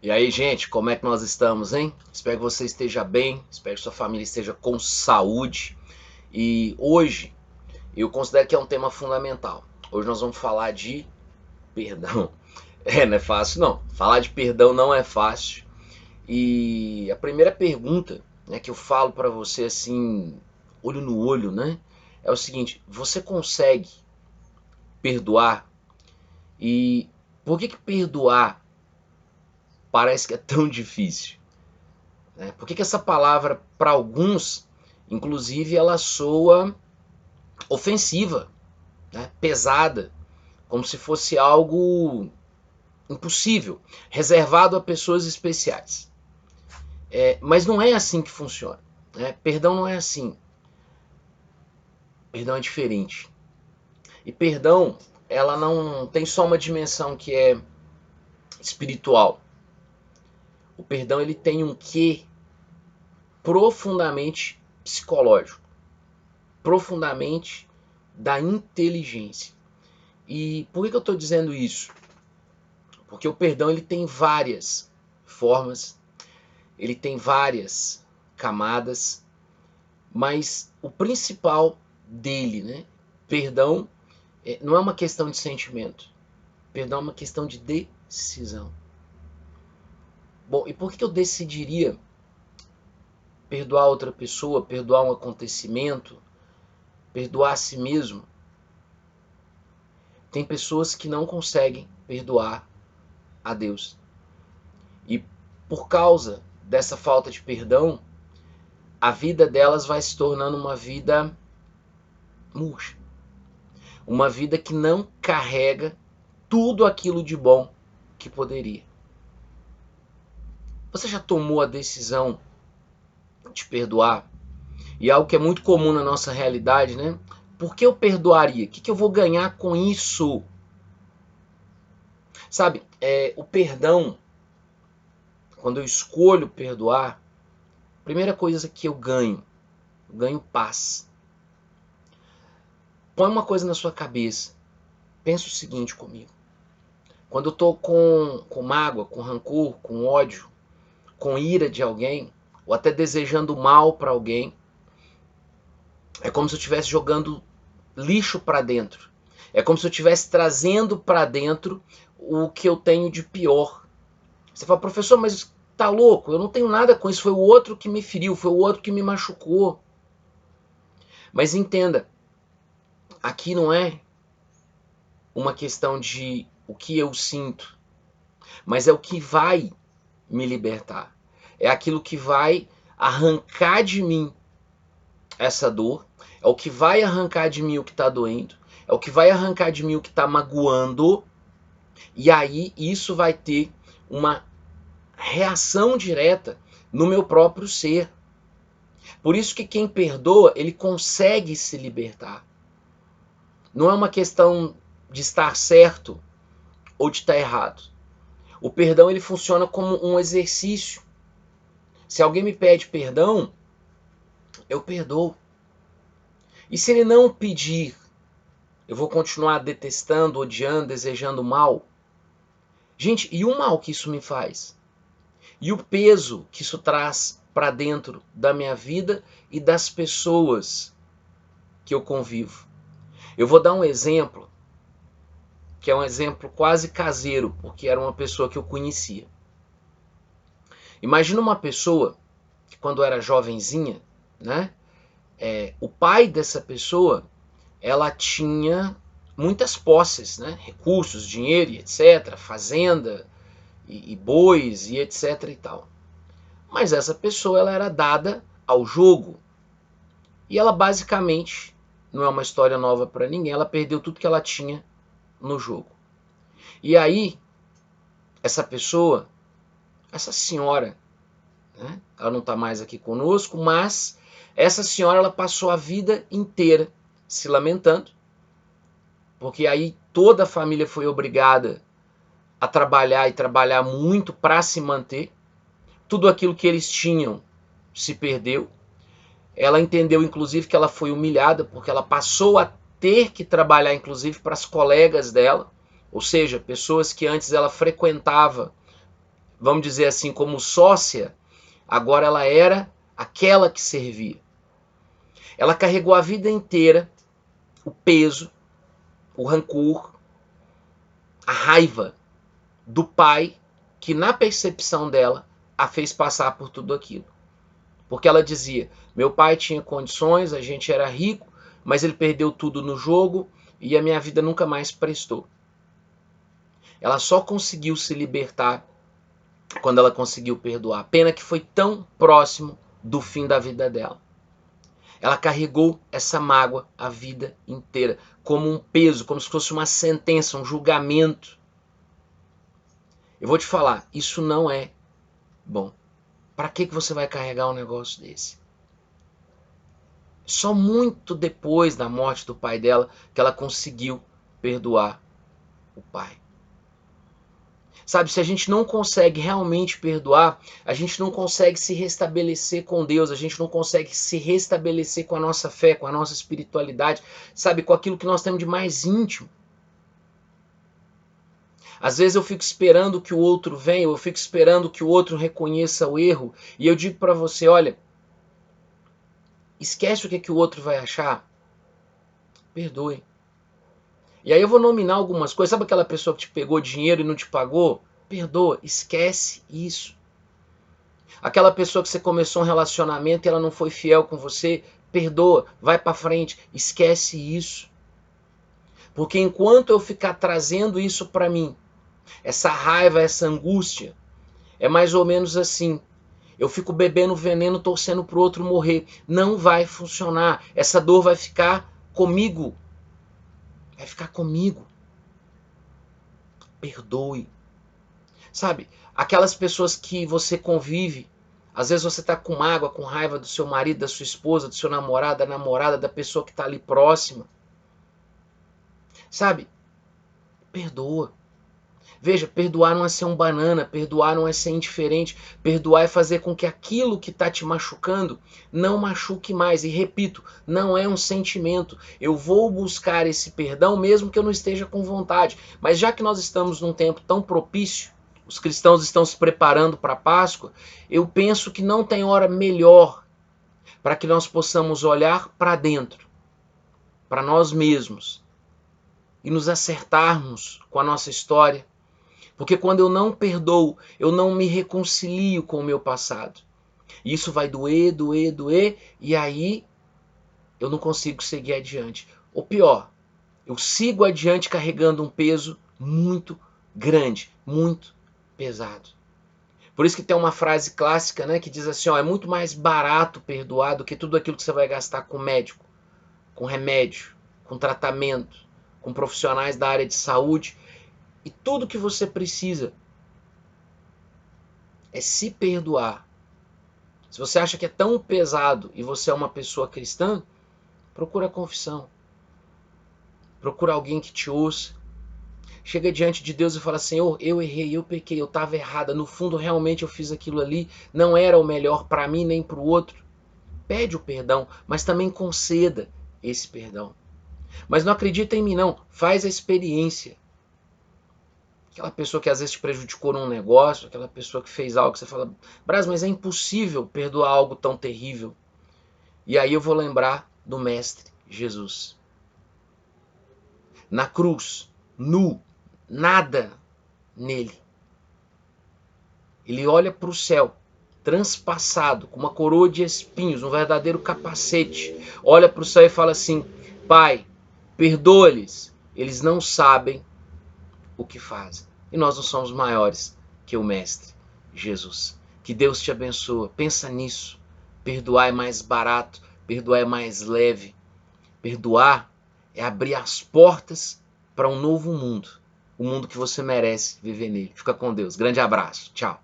E aí, gente, como é que nós estamos, hein? Espero que você esteja bem, espero que sua família esteja com saúde. E hoje eu considero que é um tema fundamental. Hoje nós vamos falar de perdão. Não é fácil não. Falar de perdão não é fácil. E a primeira pergunta, né, que eu falo para você assim, olho no olho, né? É o seguinte: você consegue perdoar? E por que perdoar parece que é tão difícil? Né? Por que essa palavra, para alguns, inclusive, ela soa ofensiva, né? Pesada, como se fosse algo impossível, reservado a pessoas especiais. Mas não é assim que funciona. Né? Perdão não é assim. Perdão é diferente. E perdão, ela não tem só uma dimensão que é espiritual. O perdão ele tem um quê profundamente psicológico, profundamente da inteligência. E por que eu estou dizendo isso? Porque o perdão ele tem várias formas, ele tem várias camadas, mas o principal dele, né? Perdão não é uma questão de sentimento, perdão é uma questão de decisão. Bom, e por que eu decidiria perdoar outra pessoa, perdoar um acontecimento, perdoar a si mesmo? Tem pessoas que não conseguem perdoar a Deus. E por causa dessa falta de perdão, a vida delas vai se tornando uma vida murcha. Uma vida que não carrega tudo aquilo de bom que poderia. Você já tomou a decisão de perdoar? E é algo que é muito comum na nossa realidade, né? Por que eu perdoaria? O que eu vou ganhar com isso? Sabe, o perdão, quando eu escolho perdoar, a primeira coisa que eu ganho paz. Põe uma coisa na sua cabeça. Pensa o seguinte comigo. Quando eu tô com mágoa, com rancor, com ódio, com ira de alguém, ou até desejando mal para alguém, é como se eu estivesse jogando lixo para dentro. É como se eu estivesse trazendo para dentro o que eu tenho de pior. Você fala, professor, mas tá louco? Eu não tenho nada com isso. Foi o outro que me feriu, foi o outro que me machucou. Mas entenda, aqui não é uma questão de o que eu sinto, mas é o que vai me libertar. É aquilo que vai arrancar de mim essa dor, é o que vai arrancar de mim o que está doendo, é o que vai arrancar de mim o que está magoando, e aí isso vai ter uma reação direta no meu próprio ser. Por isso que quem perdoa, ele consegue se libertar. Não é uma questão de estar certo ou de estar errado. O perdão ele funciona como um exercício. Se alguém me pede perdão, eu perdoo. E se ele não pedir, eu vou continuar detestando, odiando, desejando mal? Gente, e o mal que isso me faz? E o peso que isso traz para dentro da minha vida e das pessoas que eu convivo? Eu vou dar um exemplo, que é um exemplo quase caseiro, porque era uma pessoa que eu conhecia. Imagina uma pessoa que quando era jovenzinha, né? O pai dessa pessoa, ela tinha muitas posses, né? Recursos, dinheiro e etc, fazenda e bois e etc e tal. Mas essa pessoa ela era dada ao jogo e ela basicamente, não é uma história nova para ninguém, ela perdeu tudo que ela tinha no jogo. E aí, essa pessoa, essa senhora, né? Ela não está mais aqui conosco, mas essa senhora ela passou a vida inteira se lamentando, porque aí toda a família foi obrigada a trabalhar e trabalhar muito para se manter. Tudo aquilo que eles tinham se perdeu. Ela entendeu, inclusive, que ela foi humilhada, porque ela passou a ter que trabalhar, inclusive, para as colegas dela, ou seja, pessoas que antes ela frequentava vamos dizer assim, como sócia, agora ela era aquela que servia. Ela carregou a vida inteira o peso, o rancor, a raiva do pai que, na percepção dela, a fez passar por tudo aquilo. Porque ela dizia, meu pai tinha condições, a gente era rico, mas ele perdeu tudo no jogo e a minha vida nunca mais prestou. Ela só conseguiu se libertar quando ela conseguiu perdoar. Pena que foi tão próximo do fim da vida dela. Ela carregou essa mágoa a vida inteira, como um peso, como se fosse uma sentença, um julgamento. Eu vou te falar, isso não é bom. Para que você vai carregar um negócio desse? Só muito depois da morte do pai dela que ela conseguiu perdoar o pai. Sabe, se a gente não consegue realmente perdoar, a gente não consegue se restabelecer com Deus, a gente não consegue se restabelecer com a nossa fé, com a nossa espiritualidade, sabe, com aquilo que nós temos de mais íntimo. Às vezes eu fico esperando que o outro venha, eu fico esperando que o outro reconheça o erro, e eu digo para você, olha, esquece o que o outro vai achar, perdoe. E aí eu vou nominar algumas coisas. Sabe aquela pessoa que te pegou dinheiro e não te pagou? Perdoa, esquece isso. Aquela pessoa que você começou um relacionamento e ela não foi fiel com você, perdoa, vai para frente, esquece isso. Porque enquanto eu ficar trazendo isso para mim, essa raiva, essa angústia, é mais ou menos assim. Eu fico bebendo veneno, torcendo pro outro morrer. Não vai funcionar. Essa dor vai ficar comigo. Vai ficar comigo. Perdoe. Sabe, aquelas pessoas que você convive, às vezes você está com mágoa, com raiva do seu marido, da sua esposa, do seu namorado, da namorada, da pessoa que está ali próxima. Sabe, perdoa. Veja, perdoar não é ser um banana, perdoar não é ser indiferente, perdoar é fazer com que aquilo que está te machucando não machuque mais. E repito, não é um sentimento. Eu vou buscar esse perdão mesmo que eu não esteja com vontade. Mas já que nós estamos num tempo tão propício, os cristãos estão se preparando para a Páscoa, eu penso que não tem hora melhor para que nós possamos olhar para dentro, para nós mesmos, e nos acertarmos com a nossa história. Porque quando eu não perdoo, eu não me reconcilio com o meu passado. E isso vai doer, doer, doer, e aí eu não consigo seguir adiante. Ou pior, eu sigo adiante carregando um peso muito grande, muito pesado. Por isso que tem uma frase clássica, né, que diz assim, ó, é muito mais barato perdoar do que tudo aquilo que você vai gastar com médico, com remédio, com tratamento, com profissionais da área de saúde. E tudo que você precisa é se perdoar. Se você acha que é tão pesado e você é uma pessoa cristã, procura a confissão. Procura alguém que te ouça. Chega diante de Deus e fala, Senhor, eu errei, eu pequei, eu estava errada. No fundo, realmente eu fiz aquilo ali. Não era o melhor para mim nem para o outro. Pede o perdão, mas também conceda esse perdão. Mas não acredita em mim, não. Faz a experiência. Aquela pessoa que às vezes te prejudicou num negócio, aquela pessoa que fez algo que você fala, Braz, mas é impossível perdoar algo tão terrível. E aí eu vou lembrar do Mestre Jesus. Na cruz, nu, nada nele. Ele olha para o céu, transpassado, com uma coroa de espinhos, um verdadeiro capacete. Olha para o céu e fala assim, Pai, perdoa-lhes, eles não sabem o que fazem. E nós não somos maiores que o Mestre Jesus. Que Deus te abençoe. Pensa nisso. Perdoar é mais barato, perdoar é mais leve. Perdoar é abrir as portas para um novo mundo. O mundo que você merece viver nele. Fica com Deus. Grande abraço. Tchau.